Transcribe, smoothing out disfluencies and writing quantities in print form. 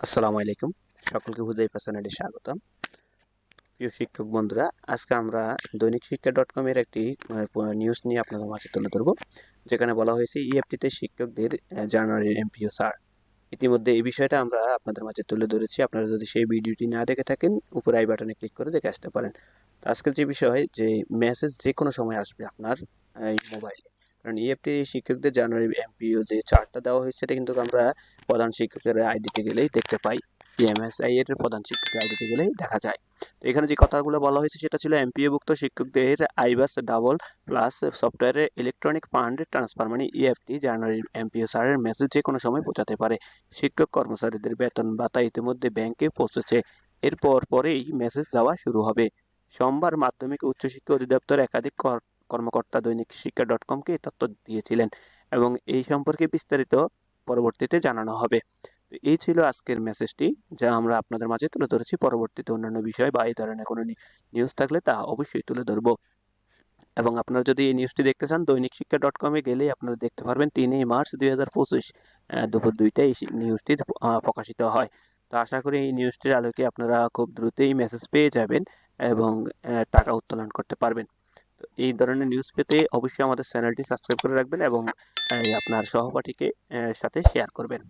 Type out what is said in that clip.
আসসালামু আলাইকুম। সকলকে হুজাইফা চ্যানেলে স্বাগতম। প্রিয় শিক্ষক বন্ধুরা, আজকে আমরা দৈনিক শিক্ষা ডট কম এর একটি নিউজ নিয়ে আপনাদের মাঝে তুলে ধরব, যেখানে বলা হয়েছে ইএফটিতে শিক্ষকদের জানুয়ারির এমপিও ছাড়। ইতিমধ্যে এই বিষয়টা আমরা আপনাদের মাঝে তুলে ধরেছি। আপনারা যদি সেই ভিডিওটি না দেখে থাকেন, উপরে আই বাটনে ক্লিক করে দেখে আসতে পারেন। তো আজকের যে বিষয়, যে মেসেজ যে কোনো সময় আসবে আপনার এই মোবাইলে, কারণ ইএফটি শিক্ষকদের জানুয়ারি এমপিও যে চার্টটা দেওয়া হয়েছে, সেটা কিন্তু আমরা প্রধান শিক্ষকের আইডিতে গেলেই দেখতে পাই। পিএমএসআই এর প্রধান শিক্ষকের আইডিতে গেলেই দেখা যায়। তো এখানে যে কথাগুলো বলা হয়েছে সেটা ছিল এমপিওভুক্ত শিক্ষকদের আইবাস ডাবল প্লাস সফটওয়্যারে ইলেকট্রনিক ফান্ড ট্রান্সফার মানে ইএফটি জানুয়ারির এমপিও সারের মেসেজ যে কোনো সময় পৌঁছাতে পারে। শিক্ষক কর্মচারীদের বেতন ভাতা ইতিমধ্যে ব্যাংকে পৌঁছেছে। এরপর পরেই মেসেজ যাওয়া শুরু হবে। সোমবার মাধ্যমিক ও উচ্চশিক্ষা অধিদপ্তর একাধিক কর্মকর্তা দৈনিক শিক্ষা ডট কমকে এই তথ্য দিয়েছিলেন এবং এই সম্পর্কে বিস্তারিত পরবর্তীতে জানানো হবে। তো এই ছিল আজকের মেসেজটি, যা আমরা আপনাদের মাঝে তুলে ধরেছি। পরবর্তীতে অন্যান্য বিষয় বা এই ধরনের কোনো নিউজ থাকলে তা অবশ্যই তুলে ধরবো। এবং আপনারা যদি এই নিউজটি দেখতে চান, দৈনিক শিক্ষা ডট কমে গেলেই আপনারা দেখতে পারবেন 3 মার্চ 2025 দুপুর 2টায় এই নিউজটি প্রকাশিত হয়। তো আশা করি এই নিউজটির আলোকে আপনারা খুব দ্রুতই মেসেজ পেয়ে যাবেন এবং টাকা উত্তোলন করতে পারবেন। তো এই ধরনের নিউজ পেতে অবশ্যই আমাদের চ্যানেলটি সাবস্ক্রাইব করে রাখবেন এবং আপনার সহপাঠীকে সাথে শেয়ার করবেন।